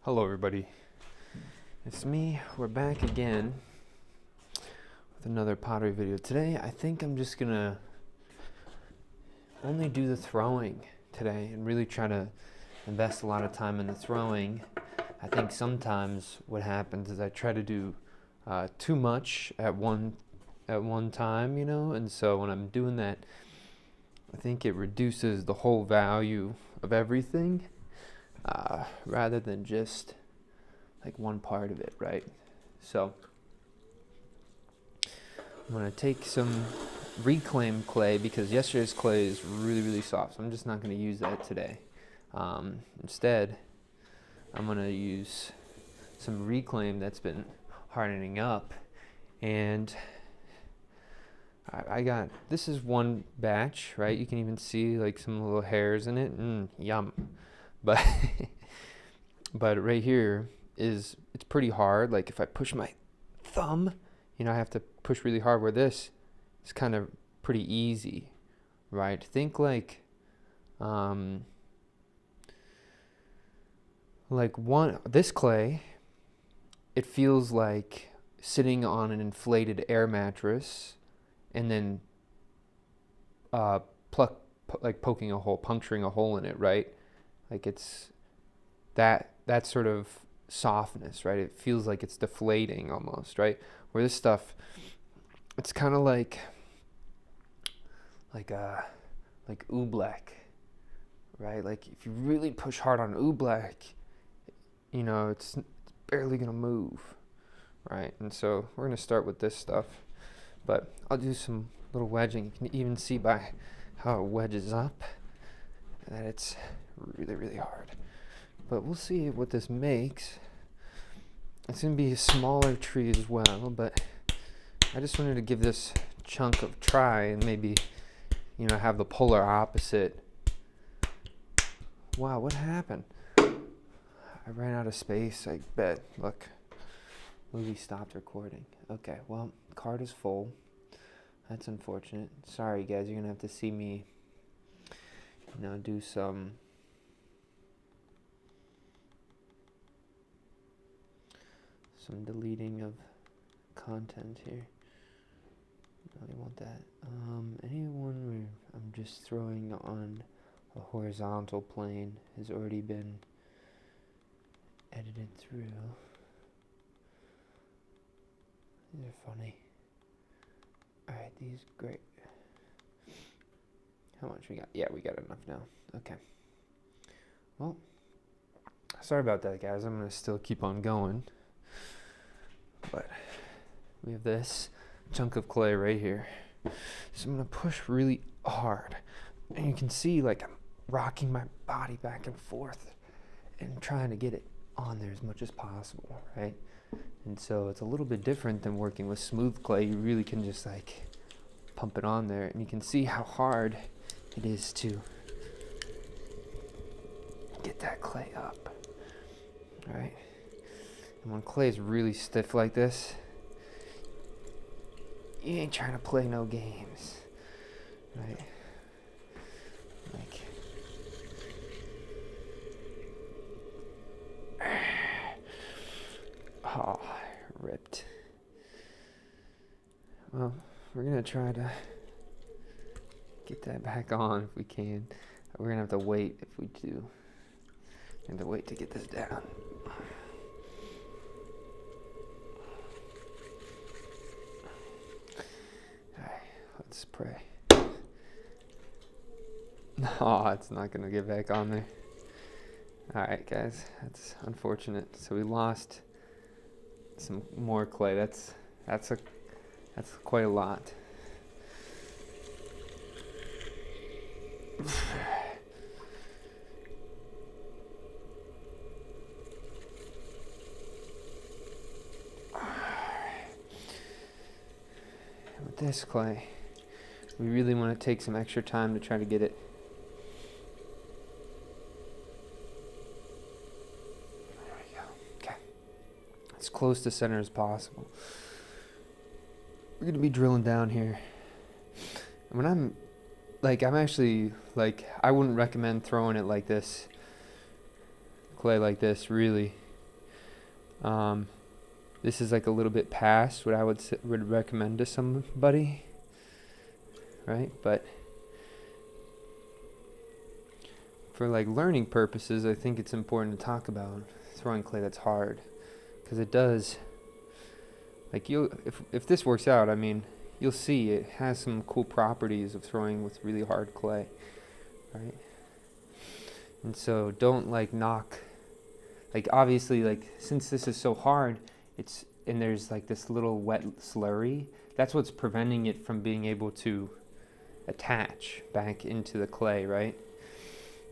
Hello everybody, it's me. We're back again with another pottery video. Today I think I'm just gonna only do the throwing today and really try to invest a lot of time in the throwing. I think sometimes what happens is I try to do too much at one time, and so when I'm doing that, I think it reduces the whole value of everything. Rather than just like one part of it, right? So I'm gonna take some reclaimed clay because yesterday's clay is really soft, so I'm just not gonna use that today. Instead, I'm gonna use some reclaim that's been hardening up, and I got, this is one batch, right? You can even see like some little hairs in it. Yum. But but right here it's pretty hard. Like if I push my thumb, I have to push really hard, where this is kind of pretty easy, right? Think like this clay, it feels like sitting on an inflated air mattress and then poking a hole, puncturing a hole in it, right? Like it's that sort of softness, right? It feels like it's deflating almost, right? Where this stuff, it's kind of like oobleck, right? Like if you really push hard on oobleck, it's barely gonna move, right? And so we're gonna start with this stuff, but I'll do some little wedging. You can even see by how it wedges up that it's really hard. But we'll see what this makes. It's going to be a smaller tree as well, but I just wanted to give this chunk a try and maybe, have the polar opposite. Wow, what happened? I ran out of space, I bet. Look, movie stopped recording. Okay, well, card is full. That's unfortunate. Sorry, guys, you're going to have to see me, do some deleting of content here. I don't want that. Anyone where I'm just throwing on a horizontal plane has already been edited through. These are funny. Alright, these great. How much we got? Yeah, we got enough now. Okay. Well, sorry about that, guys. I'm going to still keep on going. But we have this chunk of clay right here. So I'm going to push really hard. And you can see like I'm rocking my body back and forth and trying to get it on there as much as possible, right? And so it's a little bit different than working with smooth clay. You really can just like pump it on there, and you can see how hard it is to get that clay up, right? And when clay is really stiff like this, you ain't trying to play no games, right? Like, oh, ripped. Well, we're gonna try to get that back on if we can. We're gonna have to wait if we do. We're gonna have to wait to get this down. Let's pray. No, it's not gonna get back on there. Alright, guys, that's unfortunate. So we lost some more clay. That's quite a lot. With this clay, we really want to take some extra time to try to get it. There we go. Okay. As close to center as possible. We're going to be drilling down here. When I'm actually, I wouldn't recommend throwing it like this, clay like this, really. This is like a little bit past what I would recommend to somebody, right? But for like learning purposes, I think it's important to talk about throwing clay that's hard, because it does, like, if this works out, I mean, you'll see it has some cool properties of throwing with really hard clay, right? And so don't like knock, like, obviously, like, since this is so hard, and there's like this little wet slurry, that's what's preventing it from being able to attach back into the clay, right?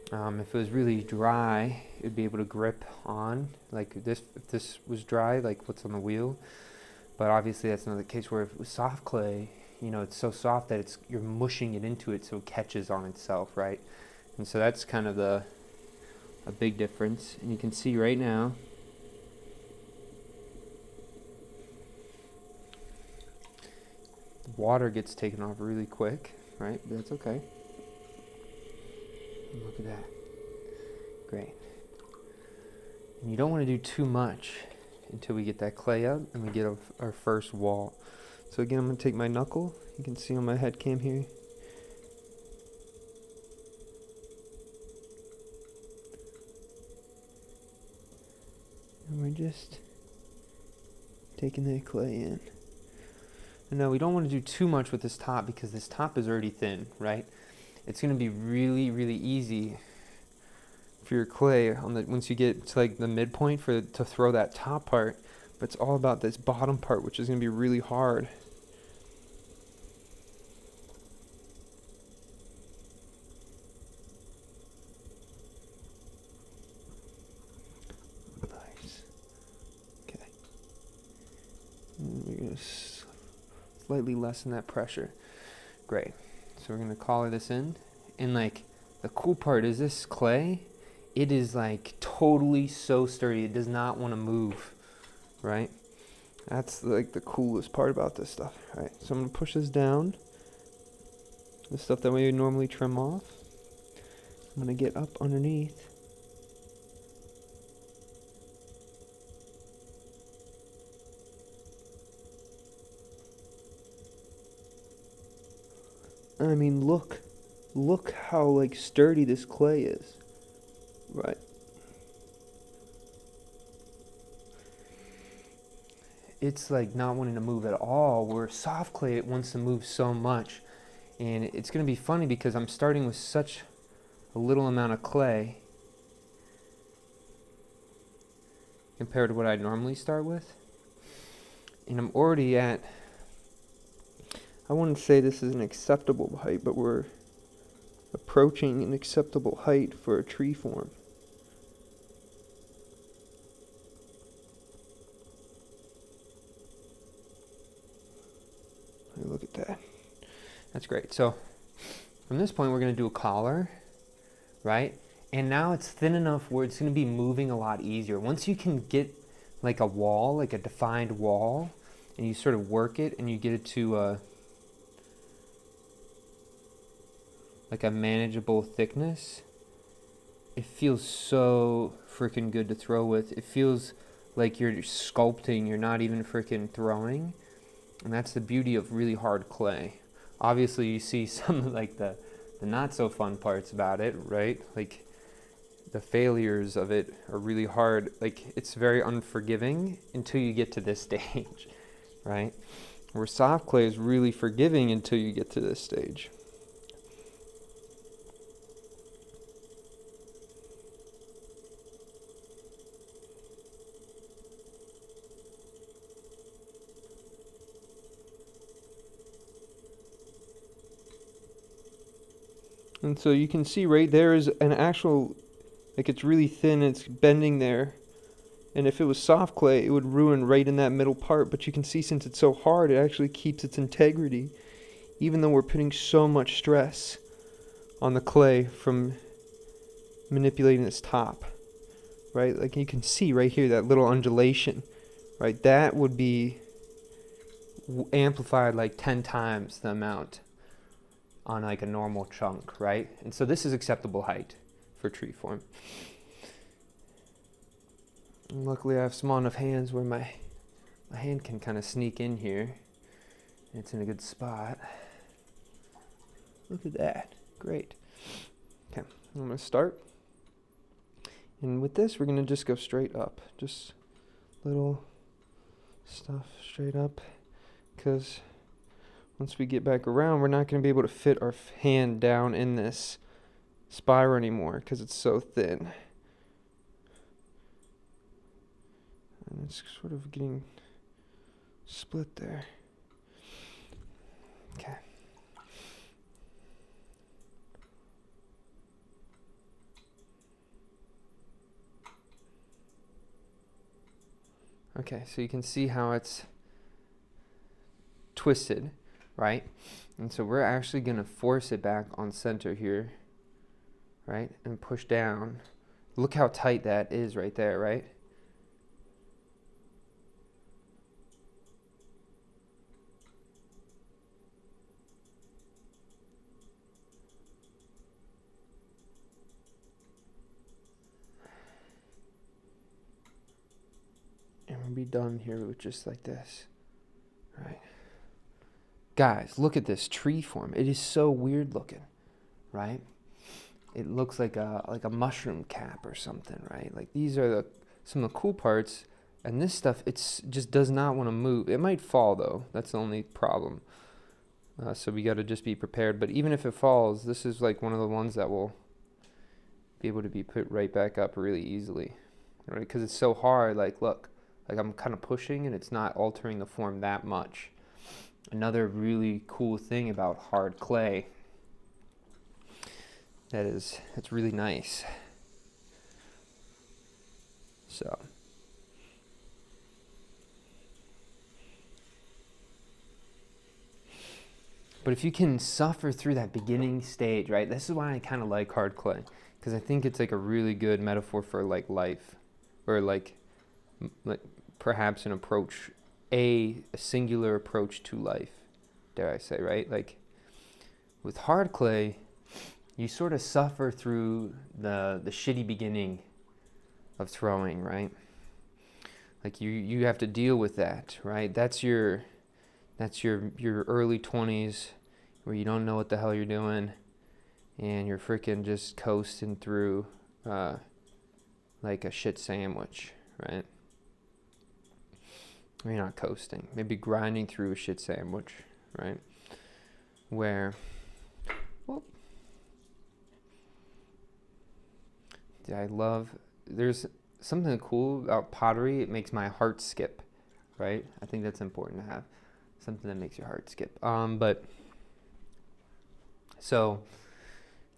If it was really dry, it'd be able to grip on, like this. If this was dry, like what's on the wheel, but obviously that's not the case. Where if it was soft clay, it's so soft that you're mushing it into it, so it catches on itself, right? And so that's kind of a big difference. And you can see right now, the water gets taken off really quick, right? But that's okay. Look at that. Great. And you don't want to do too much until we get that clay up and we get our first wall. So again, I'm going to take my knuckle. You can see on my head cam here. And we're just taking that clay in. And now we don't want to do too much with this top, because this top is already thin, right? It's going to be really, really easy for your clay once you get to like the midpoint to throw that top part, but it's all about this bottom part, which is going to be really hard. Nice. Okay. And we're going to slightly lessen that pressure. Great. So we're going to collar this in. And like, the cool part is this clay, it is like totally so sturdy. It does not want to move, right? That's like the coolest part about this stuff, right? So I'm going to push this down. The stuff that we would normally trim off. I'm going to get up underneath. I mean, look how like sturdy this clay is, right? It's like not wanting to move at all, where soft clay, it wants to move so much. And it's going to be funny because I'm starting with such a little amount of clay compared to what I'd normally start with. And I'm already at, I wouldn't say this is an acceptable height, but we're approaching an acceptable height for a tree form. Look at that. That's great. So from this point, we're going to do a collar, right? And now it's thin enough where it's going to be moving a lot easier. Once you can get like a wall, like a defined wall, and you sort of work it and you get it to like a manageable thickness, it feels so freaking good to throw with. It feels like you're sculpting, you're not even freaking throwing. And that's the beauty of really hard clay. Obviously, you see some of like the not so fun parts about it, right? Like the failures of it are really hard. Like it's very unforgiving until you get to this stage, right? Where soft clay is really forgiving until you get to this stage. And so you can see right there is an actual, like it's really thin, it's bending there. And if it was soft clay, it would ruin right in that middle part. But you can see since it's so hard, it actually keeps its integrity, even though we're putting so much stress on the clay from manipulating this top, right? Like you can see right here, that little undulation, right? That would be amplified like 10 times the amount on like a normal chunk, right? And so this is acceptable height for tree form. And luckily I have small enough hands where my hand can kind of sneak in here. It's in a good spot. Look at that. Great. Okay, I'm going to start. And with this, we're going to just go straight up. Just little stuff straight up. Because once we get back around, we're not going to be able to fit our hand down in this spiral anymore because it's so thin. And it's sort of getting split there. Okay. Okay, so you can see how it's twisted, right? And so we're actually going to force it back on center here, right? And push down. Look how tight that is right there, right? And we'll be done here with just like this, right? Guys, look at this tree form. It is so weird looking, right? It looks like a mushroom cap or something, right? Like these are some of the cool parts, and this stuff just does not want to move. It might fall though. That's the only problem. So we got to just be prepared. But even if it falls, this is like one of the ones that will be able to be put right back up really easily, right? Because it's so hard. Like look, like I'm kind of pushing and it's not altering the form that much. Another really cool thing about hard clay it's really nice. So but if you can suffer through that beginning stage, right? This is why I kind of like hard clay, because I think it's like a really good metaphor for like life, or like perhaps an approach, a singular approach to life, dare I say, right? Like with hard clay, you sort of suffer through the shitty beginning of throwing, right? Like you have to deal with that, right? That's your early 20s where you don't know what the hell you're doing and you're freaking just coasting through like a shit sandwich, right? Or you're not coasting, maybe grinding through a shit sandwich, right? Where, well, there's something cool about pottery. It makes my heart skip, right? I think that's important to have something that makes your heart skip. But so,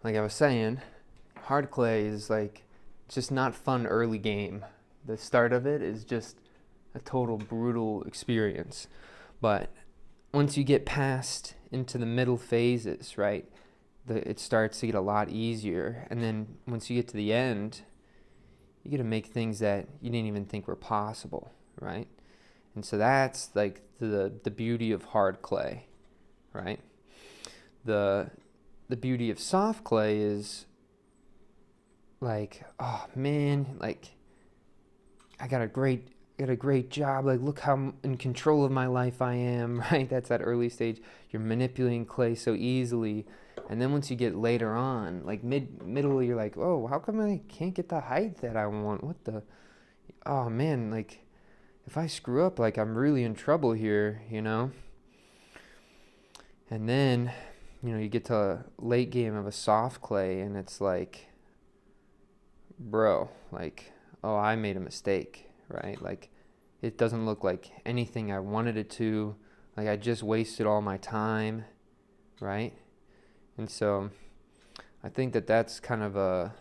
like I was saying, hard clay is like just not fun early game. The start of it is just a total brutal experience. But once you get past into the middle phases, right, it starts to get a lot easier. And then once you get to the end, you get to make things that you didn't even think were possible, right? And so that's like the beauty of hard clay, right? The beauty of soft clay is like, oh man, like I got a great job. Like look how in control of my life I am, right? That's that early stage. You're manipulating clay so easily. And then once you get later on, like middle, you're like, oh, how come I can't get the height that I want? Oh man, like if I screw up, like I'm really in trouble here, you know? And then, you get to a late game of a soft clay and it's like, bro, like, oh, I made a mistake, right? Like it doesn't look like anything I wanted it to. Like I just wasted all my time, right? And so I think that's kind of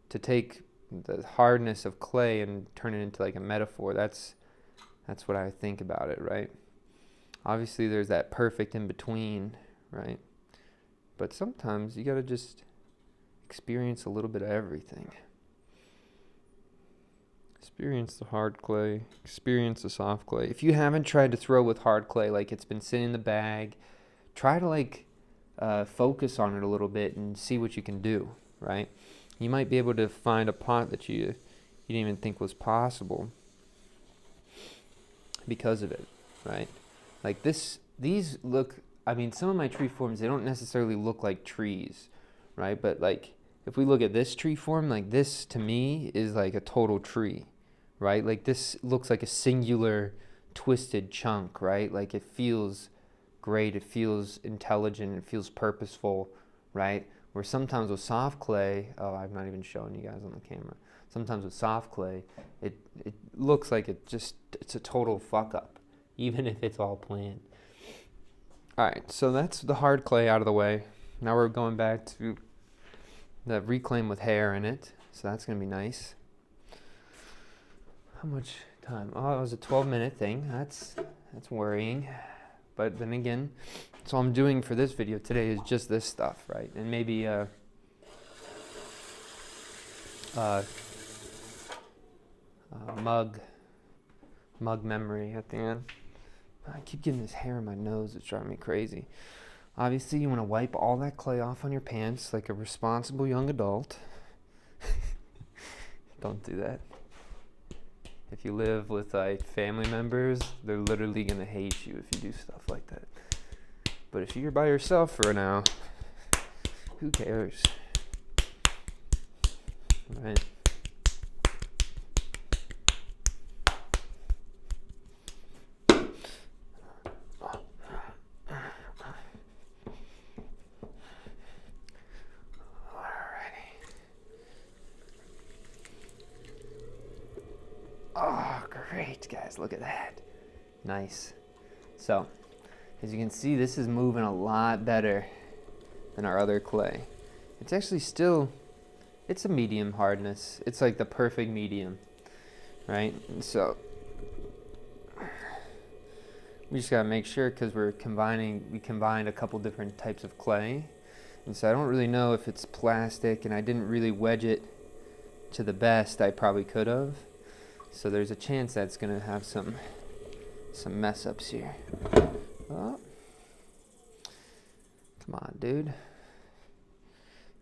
to take the hardness of clay and turn it into like a metaphor. That's what I think about it, right? Obviously there's that perfect in between, right? But sometimes you got to just experience a little bit of everything. Experience the hard clay, experience the soft clay. If you haven't tried to throw with hard clay, like it's been sitting in the bag, try to like focus on it a little bit and see what you can do, right? You might be able to find a pot that you you didn't even think was possible because of it, right? Like these look, I mean, some of my tree forms, they don't necessarily look like trees, right? But like, if we look at this tree form, like this to me is like a total tree, right? Like this looks like a singular twisted chunk, right? Like it feels great, it feels intelligent, it feels purposeful, right? Where sometimes with soft clay, oh, I'm not even showing you guys on the camera. Sometimes with soft clay, it looks like it's a total fuck up, even if it's all planned. All right, so that's the hard clay out of the way. Now we're going back to the reclaim with hair in it, so that's gonna be nice. How much time? Oh, it was a 12-minute thing. That's worrying. But then again, so I'm doing for this video today is just this stuff, right? And maybe mug memory at the end. I keep getting this hair in my nose. It's driving me crazy. Obviously, you want to wipe all that clay off on your pants like a responsible young adult. Don't do that. If you live with like family members, they're literally gonna hate you if you do stuff like that. But if you're by yourself for now, who cares? Right? Oh, great, guys, look at that. Nice. So, as you can see, this is moving a lot better than our other clay. It's actually still, it's a medium hardness. It's like the perfect medium, right? And so, we just gotta make sure, because we combined a couple different types of clay. And so I don't really know if it's plastic, and I didn't really wedge it to the best I probably could have. So there's a chance that's gonna have some mess ups here. Oh. Come on, dude.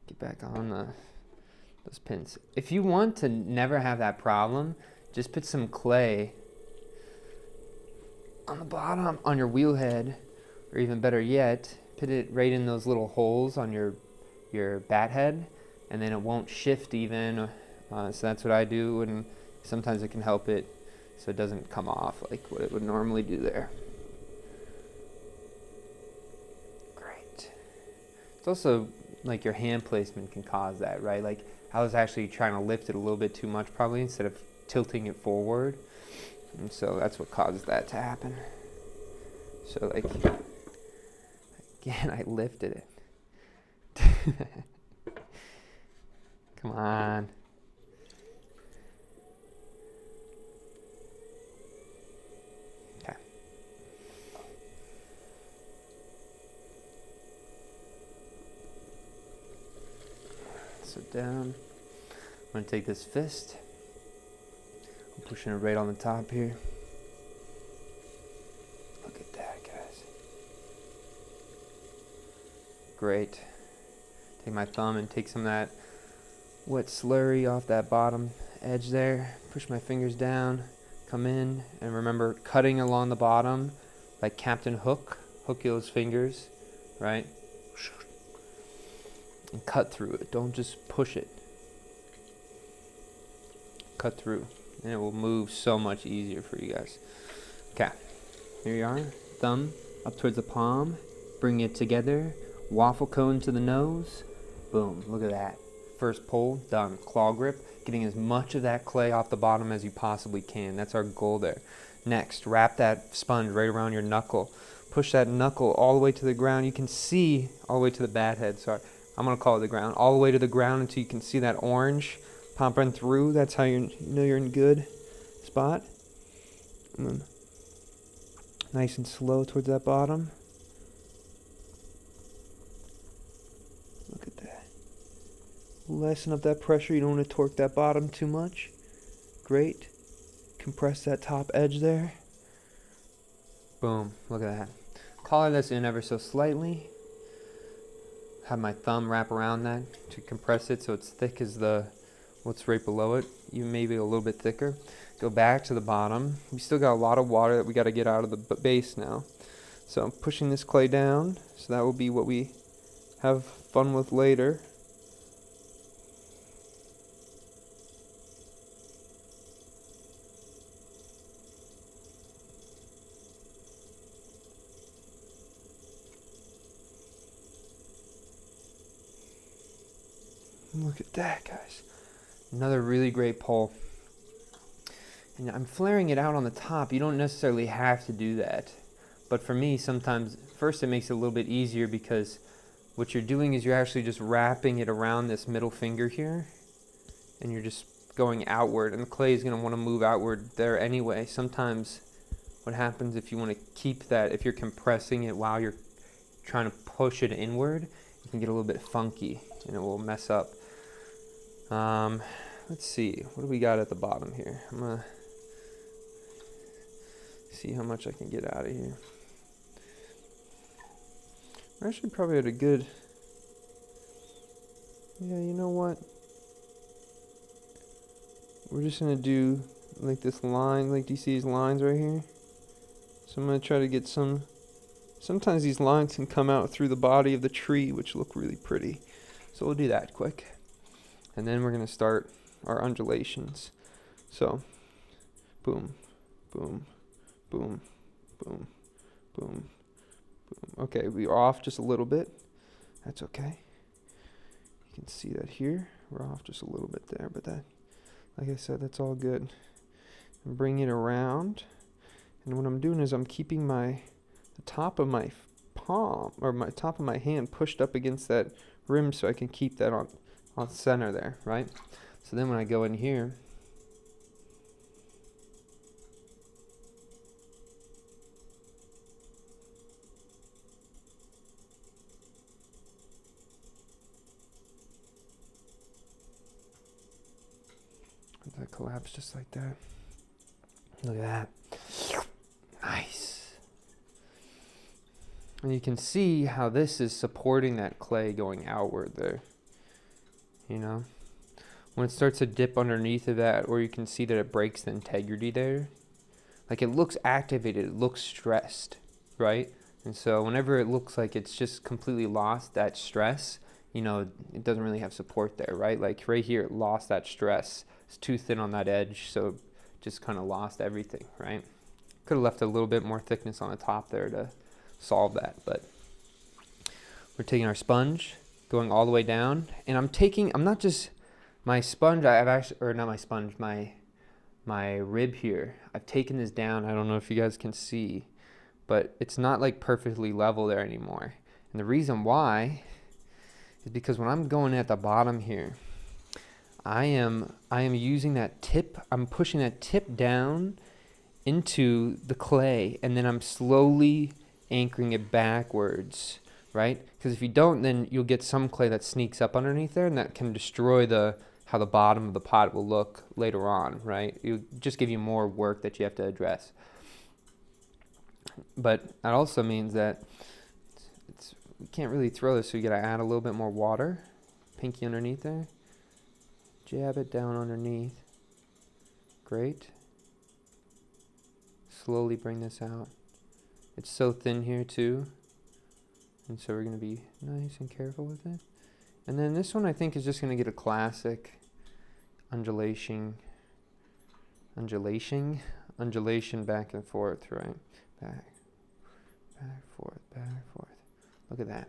Get back on those pins. If you want to never have that problem, just put some clay on the bottom on your wheel head, or even better yet, put it right in those little holes on your bat head, and then it won't shift even. So that's what I do, and sometimes it can help it so it doesn't come off like what it would normally do there. Great. It's also like your hand placement can cause that, right? Like I was actually trying to lift it a little bit too much probably instead of tilting it forward. And so that's what causes that to happen. So like, again, I lifted it. Come on. Okay. So down. I'm going to take this fist. I'm pushing it right on the top here. Look at that, guys. Great. Take my thumb and take some of that wet slurry off that bottom edge there. Push my fingers down, come in, and remember cutting along the bottom like Captain Hook. Hook those fingers, right? And cut through it. Don't just push it. Cut through. And it will move so much easier for you guys. Okay, here you are. Thumb up towards the palm. Bring it together. Waffle cone to the nose. Boom, look at that. First pull, done. Claw grip, getting as much of that clay off the bottom as you possibly can. That's our goal there. Next, wrap that sponge right around your knuckle. Push that knuckle all the way to the ground. You can see all the way to the bat head. Sorry, I'm going to call it the ground. All the way to the ground until you can see that orange pumping through. That's how you know you're in good spot. And then nice and slow towards that bottom. Look at that. Lessen up that pressure. You don't want to torque that bottom too much. Great. Compress that top edge there. Boom. Look at that. Collar this in ever so slightly. Have my thumb wrap around that to compress it so it's thick as the what's right below it, even maybe a little bit thicker. Go back to the bottom. We still got a lot of water that we got to get out of the base now. So I'm pushing this clay down, so that will be what we have fun with later. Look at that, guys. Another really great pole. And I'm flaring it out on the top. You don't necessarily have to do that. But for me, sometimes, first it makes it a little bit easier because what you're doing is you're actually just wrapping it around this middle finger here. And you're just going outward. And the clay is going to want to move outward there anyway. Sometimes what happens if you want to keep that, if you're compressing it while you're trying to push it inward, you can get a little bit funky and it will mess up. Let's see, what do we got at the bottom here? I'm gonna see how much I can get out of here. We're actually probably at a good, yeah, you know what? We're just gonna do like this line, like do you see these lines right here? So I'm gonna try to get some, sometimes these lines can come out through the body of the tree, which look really pretty. So we'll do that quick. And then we're gonna start our undulations. So, boom, boom, boom, boom, boom, boom. Okay, we are off just a little bit. That's okay. You can see that here. We're off just a little bit there, but that, like I said, that's all good. And bring it around. And what I'm doing is I'm keeping the top of my palm, or my top of my hand pushed up against that rim so I can keep that on center there, right? So then when I go in here, that collapse just like that. Look at that. Nice. And you can see how this is supporting that clay going outward there. You know? When it starts to dip underneath of that, or you can see that it breaks the integrity there. Like it looks activated, it looks stressed, right? And so whenever it looks like it's just completely lost that stress, you know, it doesn't really have support there, right? Like right here, it lost that stress. It's too thin on that edge, so just kind of lost everything, right? Could have left a little bit more thickness on the top there to solve that, but we're taking our sponge, going all the way down, and I'm not just, my sponge, I've actually, or not my sponge, my rib here, I've taken this down. I don't know if you guys can see, but it's not like perfectly level there anymore. And the reason why is because when I'm going at the bottom here, I am using that tip, I'm pushing that tip down into the clay, and then I'm slowly anchoring it backwards, right? Because if you don't, then you'll get some clay that sneaks up underneath there, and that can destroy how the bottom of the pot will look later on, right? It'll just give you more work that you have to address. But that also means that we can't really throw this, so you gotta add a little bit more water, pinky underneath there. Jab it down underneath. Great. Slowly bring this out. It's so thin here too, and so we're going to be nice and careful with it. And then this one I think is just going to get a classic undulation back and forth, right? Back, forth. Look at that.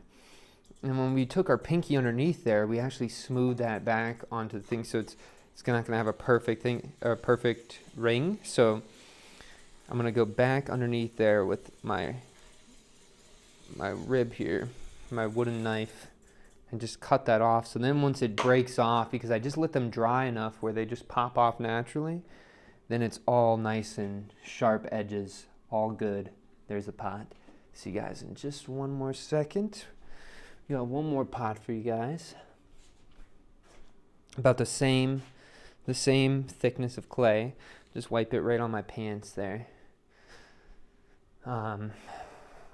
And when we took our pinky underneath there, we actually smoothed that back onto the thing, so it's not going to have a perfect ring. So I'm going to go back underneath there with my rib here, my wooden knife, and just cut that off. So then once it breaks off, because I just let them dry enough where they just pop off naturally, then it's all nice and sharp edges, all good. There's the pot. See you guys in just one more second. We got one more pot for you guys. About the same thickness of clay. Just wipe it right on my pants there. I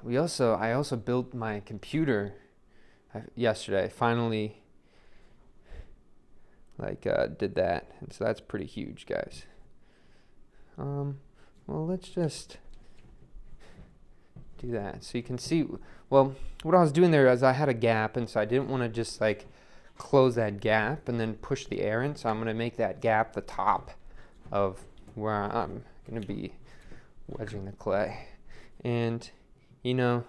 also built my computer yesterday. Finally did that, and so that's pretty huge, guys. Well, let's just do that so you can see. Well, what I was doing there is I had a gap, and so I didn't want to just like close that gap and then push the air in, so I'm going to make that gap the top of where I'm going to be wedging the clay. And you know,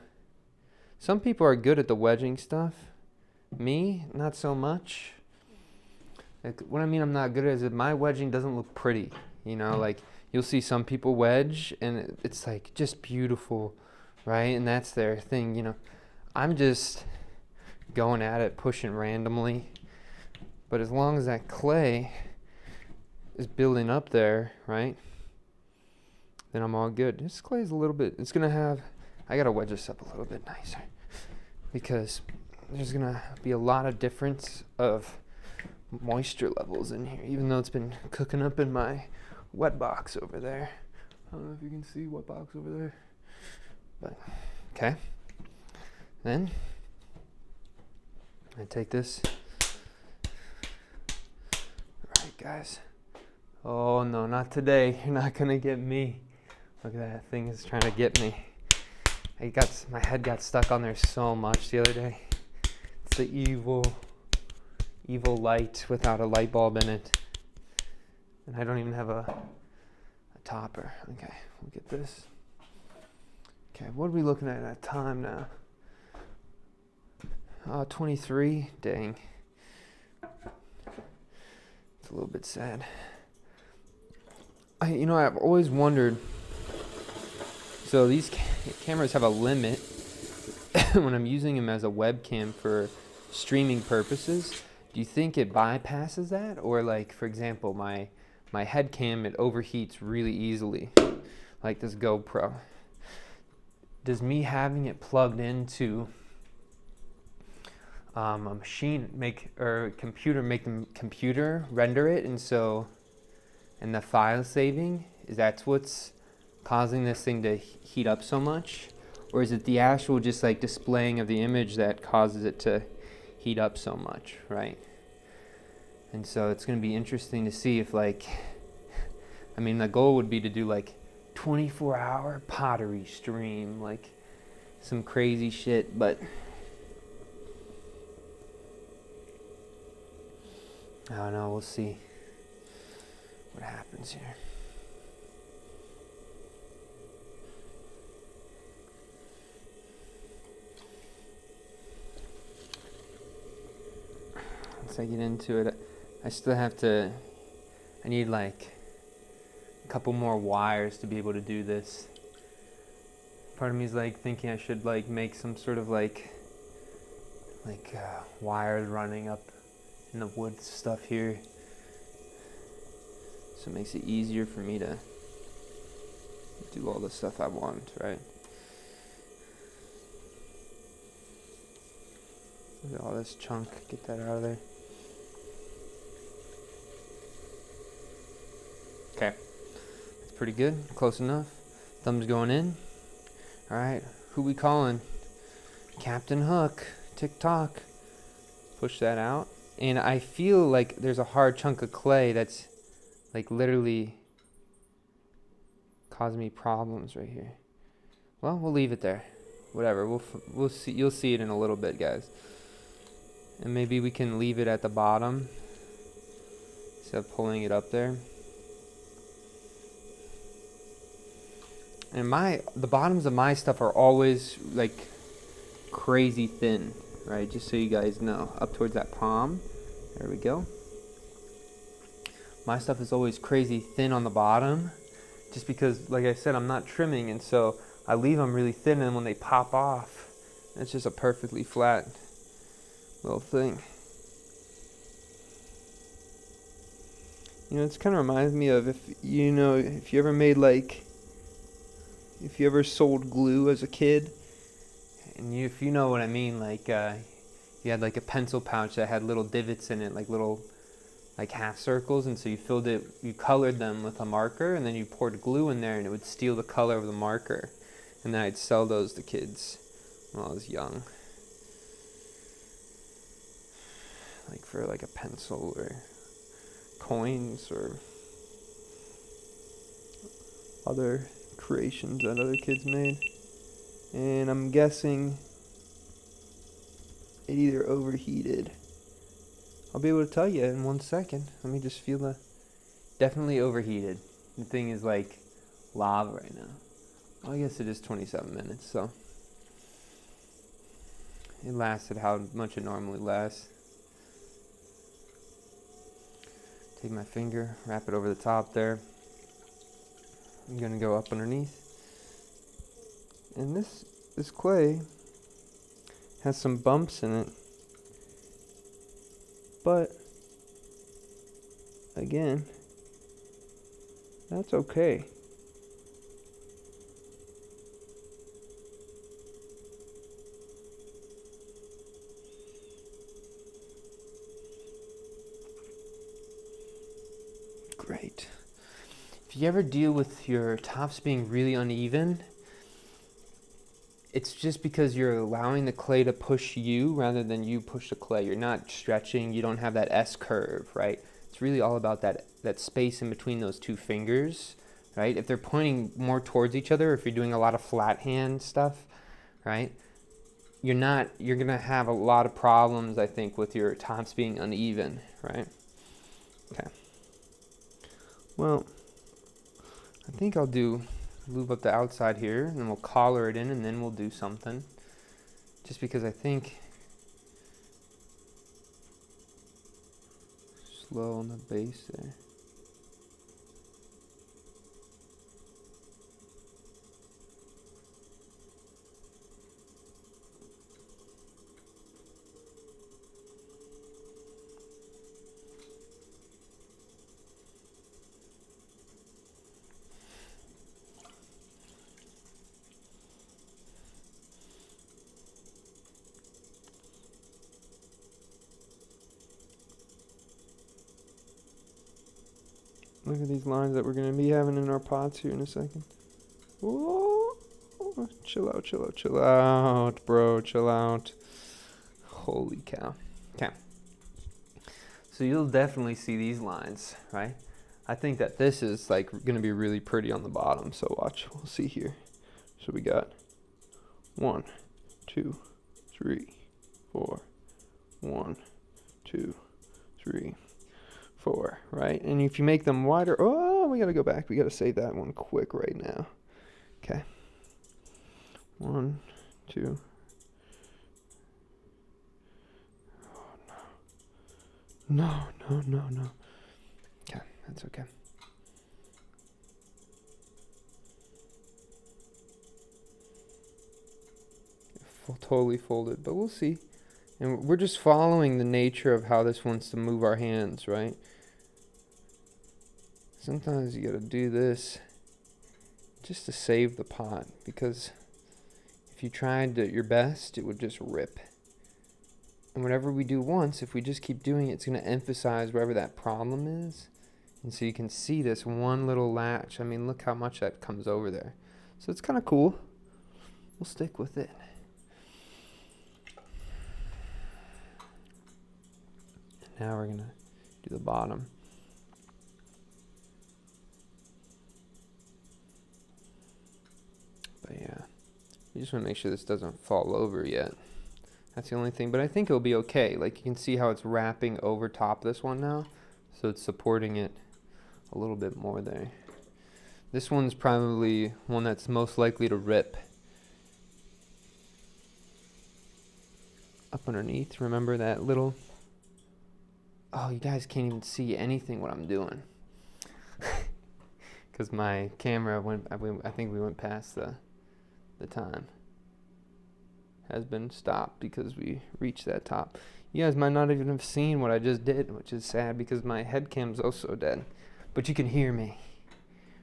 some people are good at the wedging stuff. Me, not so much. Like, what I mean I'm not good at is that my wedging doesn't look pretty. You know, like you'll see some people wedge and it's like just beautiful, right? And that's their thing, you know. I'm just going at it, pushing randomly. But as long as that clay is building up there, right, then I'm all good. This clay is a little bit, it's going to have, I got to wedge this up a little bit nicer because there's going to be a lot of difference of moisture levels in here, even though it's been cooking up in my wet box over there. I don't know if you can see wet box over there, but okay. Then I take this. All right, guys. Oh no, not today. You're not gonna get me. Look at that thing is trying to get me. My head got stuck on there so much the other day. It's the evil light without a light bulb in it. And I don't even have a topper. Okay, we'll get this. Okay, what are we looking at time now? 23. Dang. It's a little bit sad. I've always wondered. So these cameras have a limit when I'm using them as a webcam for streaming purposes. Do you think it bypasses that? Or like, for example, my head cam, it overheats really easily, like this GoPro. Does me having it plugged into a machine make the computer render it, and the file saving, that's what's causing this thing to heat up so much? Or is it the actual just like displaying of the image that causes it to heat up so much, right? And so it's going to be interesting to see if the goal would be to do like 24-hour pottery stream, like some crazy shit, but I don't know, we'll see what happens here. Once I get into it, I need like a couple more wires to be able to do this. Part of me is like thinking I should like make some sort of like wires running up in the wood stuff here, so it makes it easier for me to do all the stuff I want, right? Look at all this chunk, get that out of there. Okay, that's pretty good, close enough. Thumb's going in. All right, who we calling? Captain Hook, tick-tock. Push that out. And I feel like there's a hard chunk of clay that's like literally causing me problems right here. Well, we'll leave it there. Whatever, we'll see. You'll see it in a little bit, guys. And maybe we can leave it at the bottom instead of pulling it up there. And the bottoms of my stuff are always like crazy thin, right? Just so you guys know, up towards that palm. There we go. My stuff is always crazy thin on the bottom, just because, like I said, I'm not trimming, and so I leave them really thin, and when they pop off, it's just a perfectly flat little thing. It kind of reminds me of if you ever sold glue as a kid, and if you know what I mean, like you had like a pencil pouch that had little divots in it, like little like half circles, and so you colored them with a marker, and then you poured glue in there, and it would steal the color of the marker, and then I'd sell those to kids when I was young, like for like a pencil or coins or other creations that other kids made. And I'm guessing it either overheated. I'll be able to tell you in 1 second. Let me just feel the... Definitely overheated. The thing is like lava right now. Well, I guess it is 27 minutes, so it lasted how much it normally lasts. Take my finger, wrap it over the top there. I'm gonna go up underneath. And this clay has some bumps in it. But again, that's okay. Great. If you ever deal with your tops being really uneven, it's just because you're allowing the clay to push you rather than you push the clay. You're not stretching, you don't have that S curve, right? It's really all about that space in between those two fingers, right? If they're pointing more towards each other, if you're doing a lot of flat hand stuff, right? You're gonna have a lot of problems, I think, with your tops being uneven, right? Okay. Well, I think I'll move up the outside here, and then we'll collar it in, and then we'll do something. Just because I think slow on the base there. Look at these lines that we're going to be having in our pots here in a second. Whoa. Chill out, chill out, chill out, bro. Chill out. Holy cow. Okay. So you'll definitely see these lines, right? I think that this is like going to be really pretty on the bottom. So watch. We'll see here. So we got 1, 2, 3, 4. 1, 2, 3, 4, right? And if you make them wider, oh, we got to go back. We got to save that one quick right now. Okay. 1, 2. Oh, no. No. Okay, that's okay. Totally folded, but we'll see. And we're just following the nature of how this wants to move our hands, right? Sometimes you gotta do this just to save the pot, because if you tried your best, it would just rip. And whatever we do once, if we just keep doing it, it's gonna emphasize wherever that problem is. And so you can see this one little latch. I mean, look how much that comes over there. So it's kind of cool. We'll stick with it. Now we're gonna do the bottom. But yeah, you just want to make sure this doesn't fall over yet. That's the only thing, but I think it'll be okay. Like you can see how it's wrapping over top this one now, so it's supporting it a little bit more there. This one's probably one that's most likely to rip. Up underneath, remember that little... Oh, you guys can't even see anything what I'm doing. Because my camera I think we went past the time. Has been stopped because we reached that top. You guys might not even have seen what I just did, which is sad because my head cam's also dead. But you can hear me,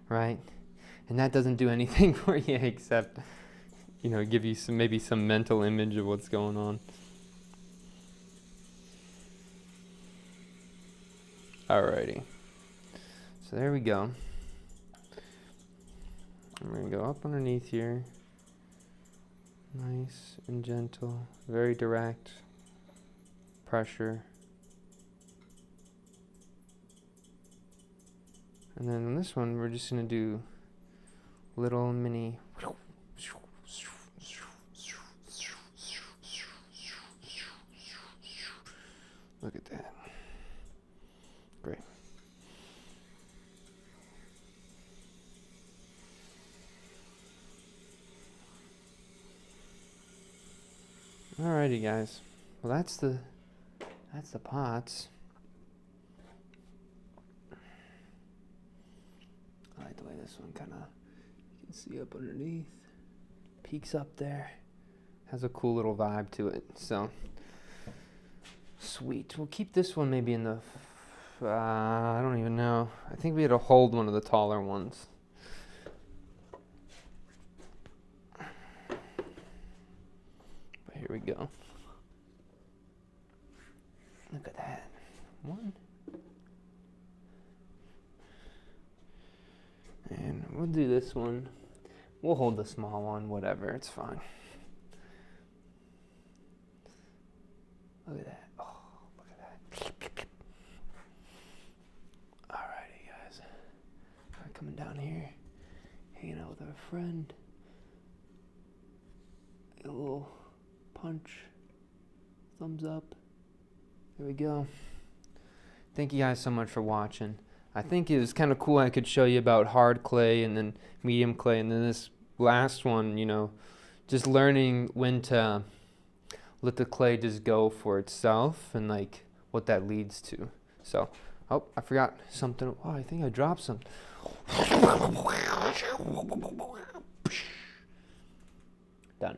right? And that doesn't do anything for you except, give you maybe some mental image of what's going on. Alrighty. So there we go. I'm going to go up underneath here. Nice and gentle, very direct pressure. And then on this one, we're just gonna do little mini. Look at that. Great. Alrighty, guys. Well, that's the pots. I like the way this one kind of, you can see up underneath, peeks up there, has a cool little vibe to it. So sweet. We'll keep this one maybe in the, I don't even know. I think we had to hold one of the taller ones. But here we go. Look at that. One. And we'll do this one. We'll hold the small one, whatever, it's fine. Look at that. Oh, look at that. Alrighty, guys. We're coming down here, hanging out with our friend. A little punch, thumbs up. There we go. Thank you guys so much for watching. I think it was kind of cool I could show you about hard clay and then medium clay, and then this last one, you know, just learning when to let the clay just go for itself and like what that leads to. So, oh, I forgot something. Oh, I think I dropped something. Done.